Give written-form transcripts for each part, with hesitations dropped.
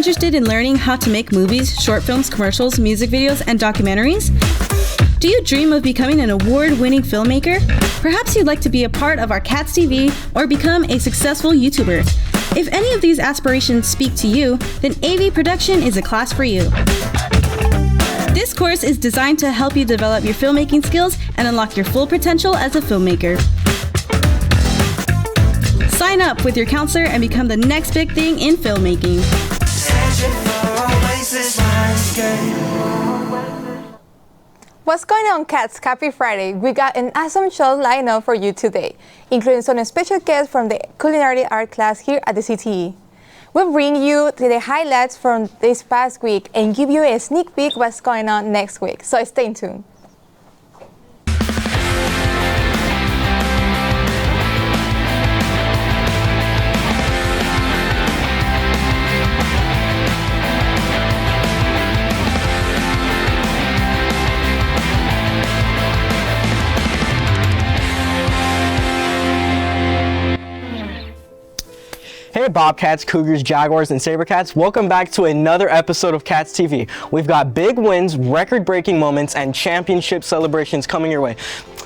interested in learning how to make movies, short films, commercials, music videos, and documentaries? Do you dream of becoming an award-winning filmmaker? Perhaps you'd like to be a part of our KATS TV or become a successful YouTuber. If any of these aspirations speak to you, then AV production is a class for you. This course is designed to help you develop your filmmaking skills and unlock your full potential as a filmmaker. Sign up with your counselor and become the next big thing in filmmaking. What's going on, KATS? Happy Friday. We got an awesome show lined up for you today, including some special guests from the Culinary art class here at the CTE. We'll bring you the highlights from this past week and give you a sneak peek what's going on next week, so stay tuned. Hey Bobcats, Cougars, Jaguars, and Sabercats, welcome back to another episode of KATS TV. We've got big wins, record-breaking moments, and championship celebrations coming your way.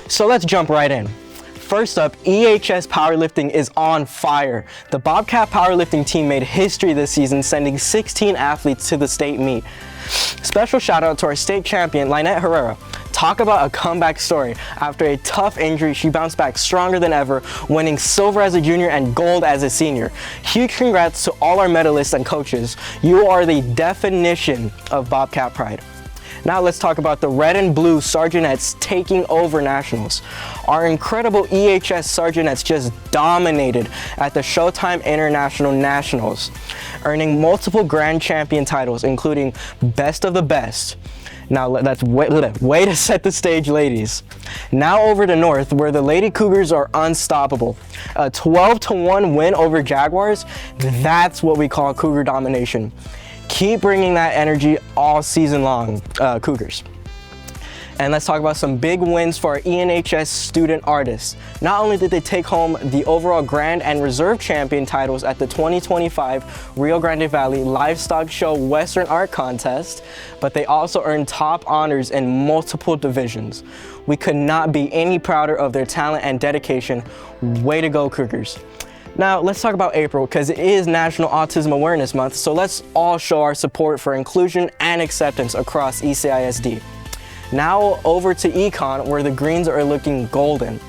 So let's jump right in. First up, EHS powerlifting is on fire. The Bobcat powerlifting team made history this season, sending 16 athletes to the state meet. Special shout out to our state champion, Lynette Herrera. Talk about a comeback story. After a tough injury, she bounced back stronger than ever, winning silver as a junior and gold as a senior. Huge congrats to all our medalists and coaches. You are the definition of Bobcat pride. Now let's talk about the red and blue Sergeantettes taking over nationals. Our incredible EHS Sergeantettes just dominated at the Showtime International Nationals, earning multiple grand champion titles, including Best of the Best. Now that's way to set the stage, ladies. Now over to North, where the Lady Cougars are unstoppable. A 12-1 win over Jaguars, that's what we call Cougar domination. Keep bringing that energy all season long, Cougars. And let's talk about some big wins for our ENHS student artists. Not only did they take home the overall Grand and Reserve Champion titles at the 2025 Rio Grande Valley Livestock Show Western Art Contest, but they also earned top honors in multiple divisions. We could not be any prouder of their talent and dedication. Way to go, Cougars. Now, let's talk about April, because it is National Autism Awareness Month, so let's all show our support for inclusion and acceptance across ECISD. Now over to Econ, where the greens are looking golden.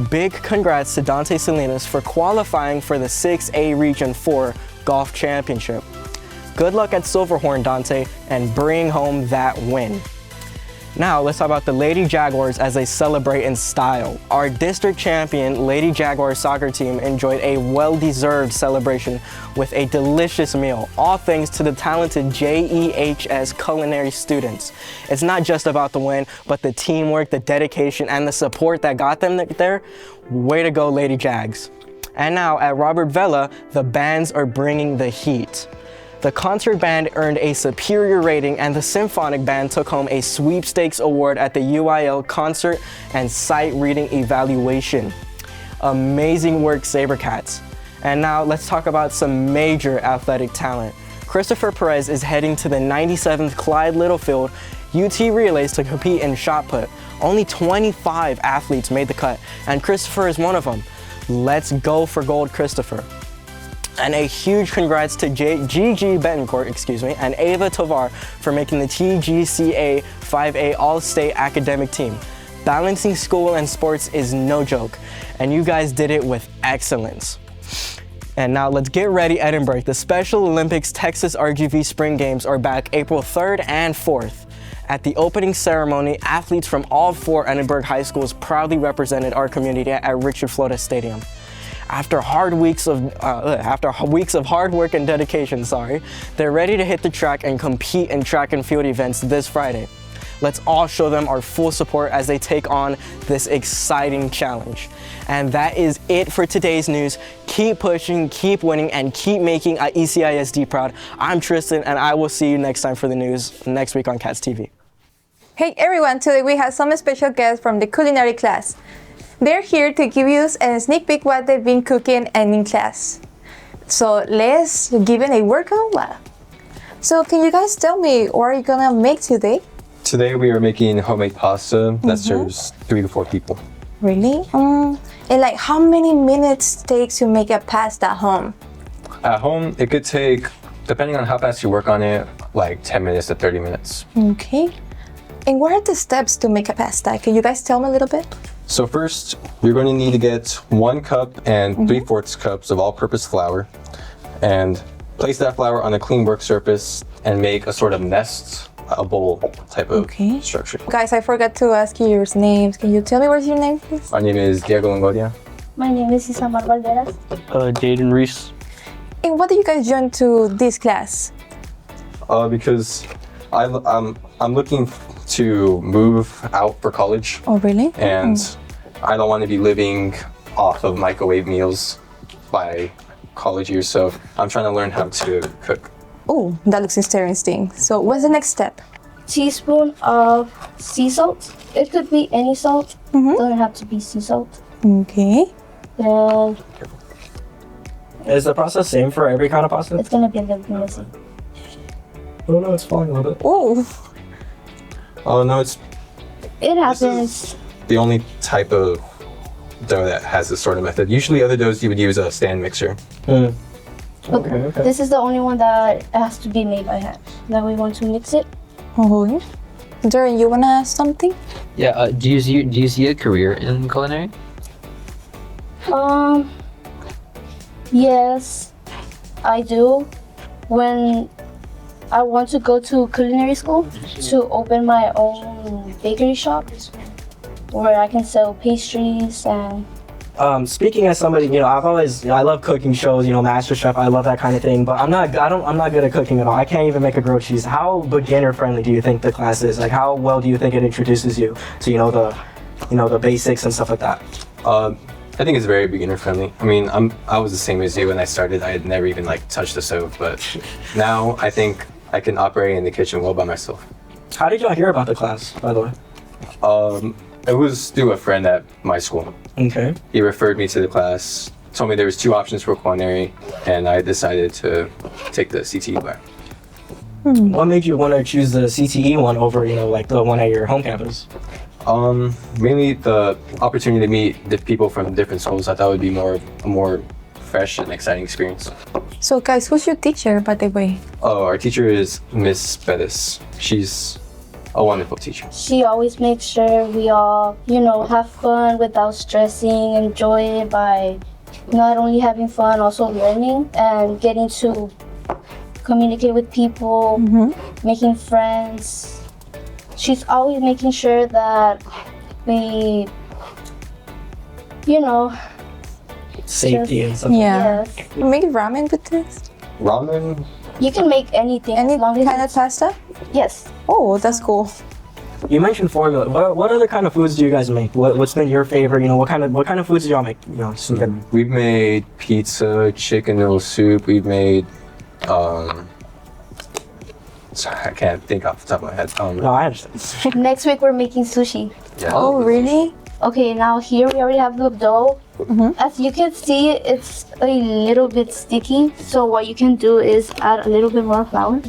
Big congrats to Dante Salinas for qualifying for the 6A Region 4 Golf Championship. Good luck at Silverhorn, Dante, and bring home that win. Now let's talk about the Lady Jaguars as they celebrate in style. Our district champion Lady Jaguars soccer team enjoyed a well-deserved celebration with a delicious meal, all thanks to the talented JEHS Culinary students. It's not just about the win, but the teamwork, the dedication, and the support that got them there. Way to go, Lady Jags. And now at Robert Vela, the bands are bringing the heat. The concert band earned a superior rating, and the symphonic band took home a sweepstakes award at the UIL Concert and Sight Reading Evaluation. Amazing work, Sabercats. And now let's talk about some major athletic talent. Christopher Perez is heading to the 97th Clyde Littlefield UT Relays to compete in shot put. Only 25 athletes made the cut, and Christopher is one of them. Let's go for gold, Christopher. And a huge congrats to Gigi Betancourt, and Ava Tovar for making the TGCA 5A All-State Academic Team. Balancing school and sports is no joke, and you guys did it with excellence. And now let's get ready, Edinburgh. The Special Olympics Texas RGV Spring Games are back April 3rd and 4th. At the opening ceremony, athletes from all 4 Edinburgh high schools proudly represented our community at Richard Flores Stadium. After weeks of hard work and dedication, they're ready to hit the track and compete in track and field events this Friday. Let's all show them our full support as they take on this exciting challenge. And that is it for today's news. Keep pushing, keep winning, and keep making ECISD proud. I'm Tristan, and I will see you next time for the news next week on KATS TV. Hey everyone, today we have some special guests from the culinary class. They're here to give you a sneak peek what they've been cooking and in class. So let's give it a workout. So can you guys tell me what are you gonna make today? Today we are making homemade pasta that serves 3 to 4 people. Really? And like how many minutes takes to make a pasta at home? At home, it could take, depending on how fast you work on it, like 10 minutes to 30 minutes. Okay. And what are the steps to make a pasta? Can you guys tell me a little bit? So first, you're going to need to get 1 cup and 3/4 cups of all-purpose flour, and place that flour on a clean work surface and make a sort of nest, a bowl type of structure. Guys, I forgot to ask you your names. Can you tell me what's your name, please? My name is Diego Longoria. My name is Isamar Valderas. Jaden Reese. And what do you guys join to this class? Because I'm looking to move out for college, Oh, really? and I don't want to be living off of microwave meals by college years, so I'm trying to learn how to cook. Oh, that looks interesting. So what's the next step? Teaspoon of sea salt. It could be any salt. Doesn't have to be sea salt. Okay. Then Is the process same for every kind of pasta? it's gonna be a little bit messy. Oh no, it's falling a little bit. Oh, Oh no, it's It happens. the only type of dough that has this sort of method. Usually other doughs you would use a stand mixer. But Okay. this is the only one that has to be made by hand. Then we want to mix it. oh. Darren, you wanna ask something? Yeah, do you see a career in culinary? Yes, I do. When I want to go to culinary school to open my own bakery shop where I can sell pastries and Speaking as somebody, I love cooking shows, Master Chef, I love that kind of thing, but I'm not good at cooking at all. I can't even make a grilled cheese. How beginner friendly do you think the class is? Like, how well do you think it introduces you to, the basics and stuff like that? I think it's very beginner friendly. I mean, I was the same as you when I started. I had never even touched the stove, but now I think I can operate in the kitchen well by myself. How did y'all hear about the class, by the way? It was through a friend at my school. Okay. He referred me to the class, told me there was 2 options for culinary, and I decided to take the CTE class. What made you want to choose the CTE one over, the one at your home campus? Mainly the opportunity to meet the people from different schools. I thought would be a more fresh and exciting experience. So guys, who's your teacher, by the way? Oh, our teacher is Miss Perez. She's a wonderful teacher. she always makes sure we all, have fun without stressing, enjoy it by not only having fun, also learning and getting to communicate with people, making friends. She's always making sure that we, Safety and stuff. Yeah. yes. You make ramen with this? Ramen? You can make anything Any as long as kind of pasta? yes. Oh, that's cool. You mentioned formula. What other kind of foods do you guys make? What's been your favorite? What kind of foods do y'all make? We've made pizza, chicken noodle soup. We've made, sorry, I can't think off the top of my head. No, I understand. Next week we're making sushi. Yeah. Oh, really? Okay, now here we already have the dough. As you can see, it's a little bit sticky. So what you can do is add a little bit more flour.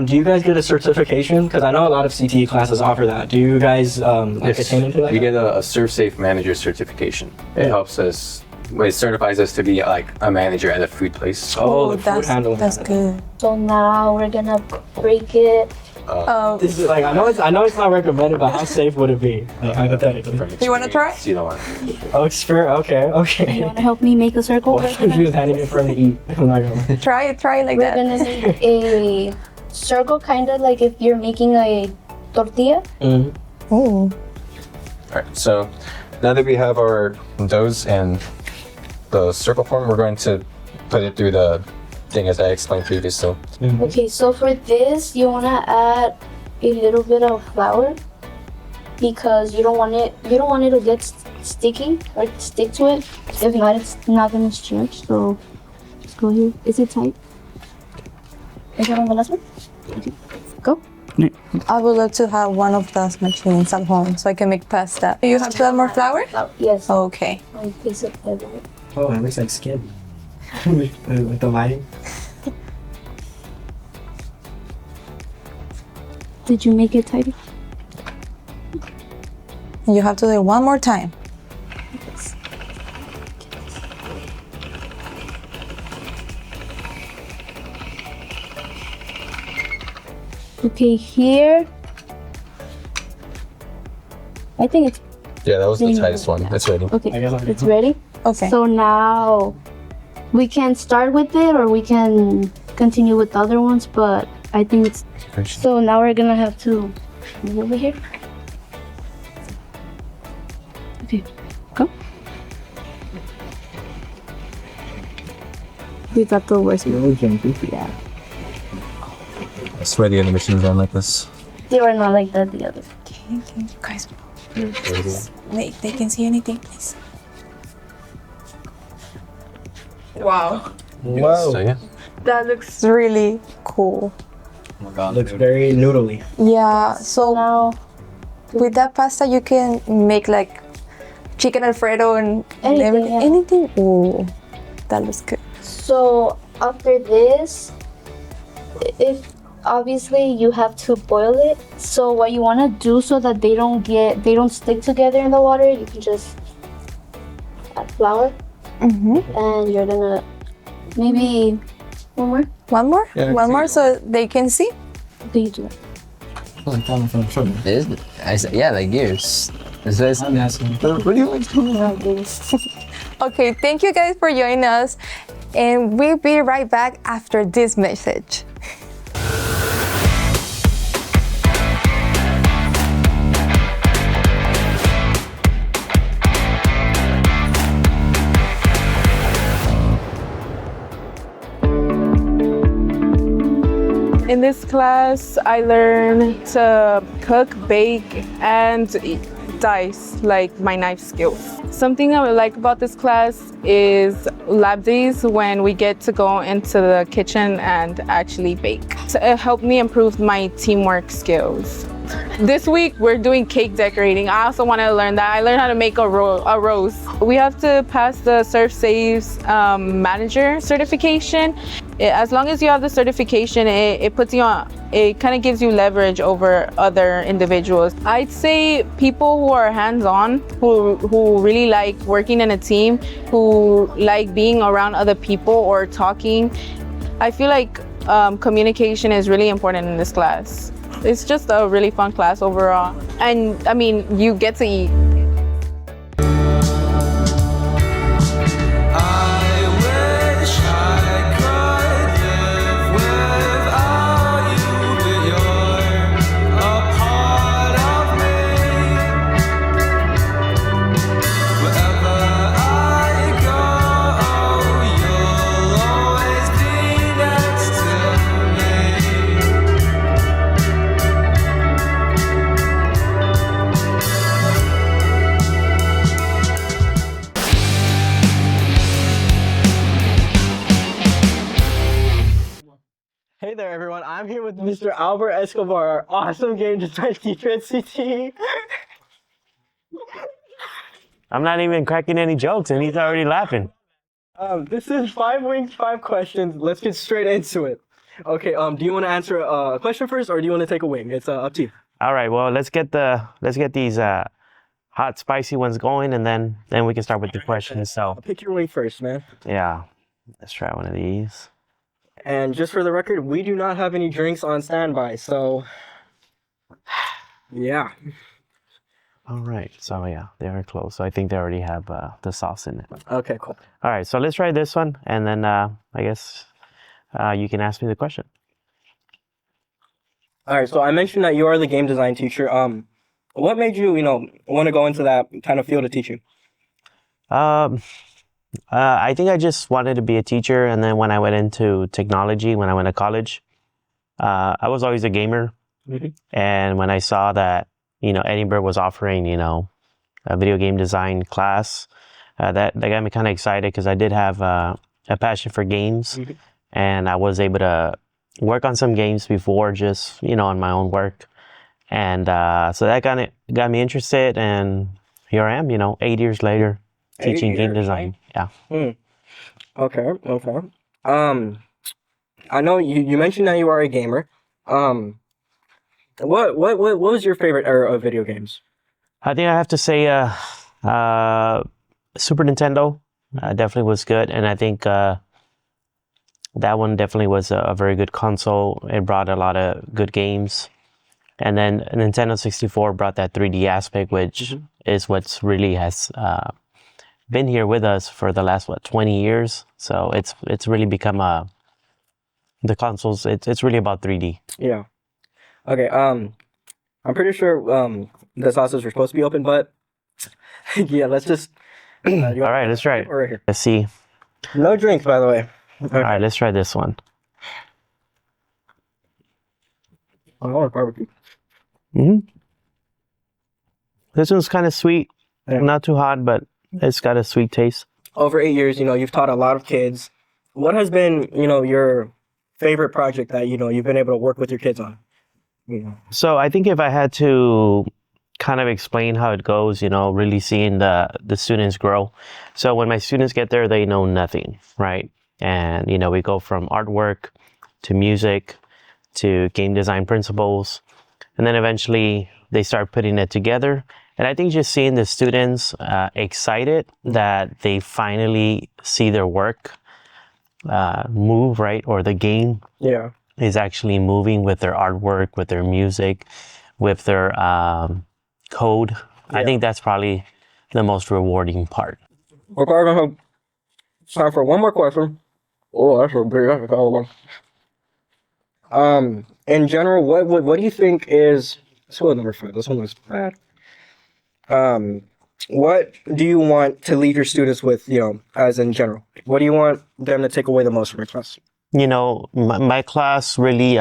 Do you guys get a certification? Because I know a lot of CTE classes offer that. Do you guys attain into that? We get a ServSafe manager certification. It helps us. It certifies us to be a manager at a food place. Oh, the food handling. that's good. So now we're gonna break it. This is I know it's not recommended, but how safe would it be? Hypothetically. You wanna try? You don't want. Oh, it's fair. Okay. You wanna help me make a circle? Well, she was handing it for me to eat. I'm not gonna. Try it like We're that. gonna make a circle, kind of like if you're making a tortilla. Oh. All right. So now that we have our doughs and the circle form, we're going to put it through the thing as I explained previously. Okay, so for this, you wanna add a little bit of flour because you don't want it to get sticky or stick to it. If not, it's not gonna stretch. So just go here. Is it tight? Is that on the last one? Okay. Go. I would love to have one of those machines at home so I can make pasta. You have to add more flour? Yes. Okay. I'll place it everywhere. Oh, it looks like skin. With the lighting. Did you make it tidy? You have to do it one more time. Okay, here. I think it's Yeah, that was the tightest one. That's ready. okay. It's ready. Okay. So now we can start with it, or we can continue with the other ones. But I think it's so. Now we're gonna have to move over here. Okay, go. We got the worst. Yeah. I swear the other machines aren't like this. They were not like that the other. Okay, guys, wait, they can see anything, please. Wow, Whoa. So, yeah. that looks really cool. Oh my God. Looks very noodly. Yeah, so Now with that pasta, you can make like chicken Alfredo and Anything, everything. yeah. Anything. Ooh, that looks good. so after this, if obviously you have to boil it. So what you want to do so that they don't stick together in the water, you can just add flour, and you're gonna maybe one more. One more? Yeah, One more so they can see? Do you do it? Yeah, like years. It says, Okay, thank you guys for joining us. And we'll be right back after this message. In this class, I learned to cook, bake, and dice, like my knife skills. Something I would like about this class is lab days when we get to go into the kitchen and actually bake. So it helped me improve my teamwork skills. This week, we're doing cake decorating. I also want to learn that. I learned how to make a rose. We have to pass the Surf Saves manager certification. As long as you have the certification, it puts you on, it kind of gives you leverage over other individuals. I'd say people who are hands-on, who really like working in a team, who like being around other people or talking. I feel like communication is really important in this class. It's just a really fun class overall. And I mean, you get to eat. Hey there, everyone. I'm here with Mr. Albert Escobar, our awesome game design teacher at CTE. I'm not even cracking any jokes and he's already laughing. This is 5 wings, 5 questions. Let's get straight into it. Okay, do you want to answer a question first, or do you want to take a wing? It's up to you. All right, well, let's get these hot, spicy ones going, and then we can start with the questions. So, Pick your wing first, man. yeah, let's try one of these. And just for the record, we do not have any drinks on standby, so yeah. All right, so yeah, they are close. So I think they already have the sauce in it. Okay, cool. All right, so let's try this one, and then I guess you can ask me the question. All right, so I mentioned that you are the game design teacher. What made you, want to go into that kind of field of teaching? I think I just wanted to be a teacher, and then when I went into technology, when I went to college, I was always a gamer. And when I saw that, Edinburgh was offering, a video game design class, that got me kind of excited because I did have a passion for games, and I was able to work on some games before, just on my own work, and so that got me interested, and here I am, 8 years later, teaching game design. Yeah. Okay. I know you mentioned that you are a gamer. What was your favorite era of video games? I think I have to say Super Nintendo definitely was good, and I think that one definitely was a very good console. It brought a lot of good games. And then Nintendo 64 brought that 3D aspect, which is what's really has been here with us for the last 20 years. So it's really become the consoles. It's really about 3D. Yeah. Okay. I'm pretty sure the sauces were supposed to be open, but yeah, let's just. All right, let's try it. Right here. Let's see. No drinks, by the way. All right, let's try this one. I want barbecue. This one's kind of sweet, Yeah. not too hot, but it's got a sweet taste. Over 8 years, you've taught a lot of kids. What has been, your favorite project that, you've been able to work with your kids on? So I think if I had to kind of explain how it goes, really seeing the students grow. So when my students get there, they know nothing, right? And, we go from artwork to music to game design principles. And then eventually they start putting it together. And I think just seeing the students excited that they finally see their work move, right? Or the game is actually moving with their artwork, with their music, with their code. Yeah. I think that's probably the most rewarding part. Okay, I have time for one more question. Oh, that's a big one. In general, what do you think is... Let's go with number 5. This one was bad. What do you want to leave your students with, as in general? What do you want them to take away the most from your class? My class really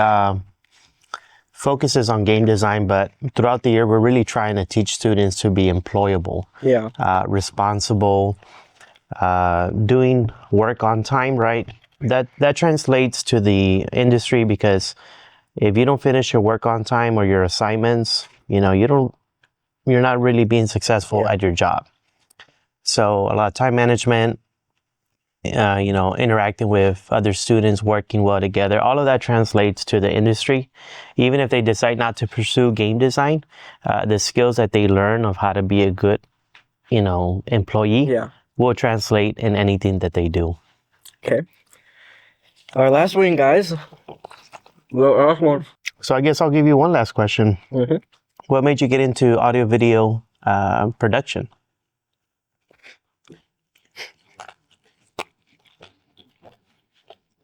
focuses on game design, but throughout the year, we're really trying to teach students to be employable, responsible, doing work on time, right? That translates to the industry, because if you don't finish your work on time or your assignments, you're not really being successful at your job. So a lot of time management, interacting with other students, working well together, all of that translates to the industry. Even if they decide not to pursue game design, the skills that they learn of how to be a good, employee will translate in anything that they do. Okay. Our last one, guys. Last one. So I guess I'll give you one last question. What made you get into audio video production?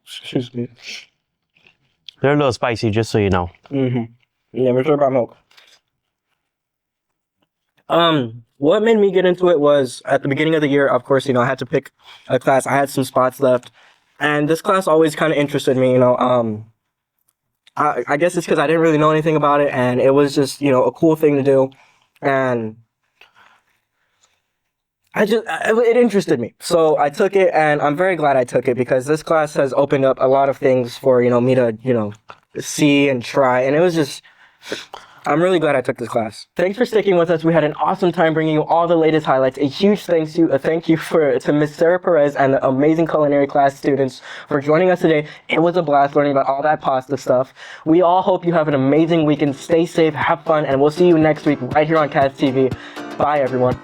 Excuse me. They're a little spicy, just so you know. Never sure about milk. What made me get into it was at the beginning of the year, of course, I had to pick a class. I had some spots left. And this class always kind of interested me, I guess it's because I didn't really know anything about it, and it was just, a cool thing to do. And it interested me. So I took it, and I'm very glad I took it, because this class has opened up a lot of things for, me to, see and try. And it was just, I'm really glad I took this class. Thanks for sticking with us. We had an awesome time bringing you all the latest highlights. A huge thank you to Miss Sarah Perez and the amazing culinary class students for joining us today. It was a blast learning about all that pasta stuff. We all hope you have an amazing weekend. Stay safe, have fun, and we'll see you next week right here on KATS TV. Bye, everyone.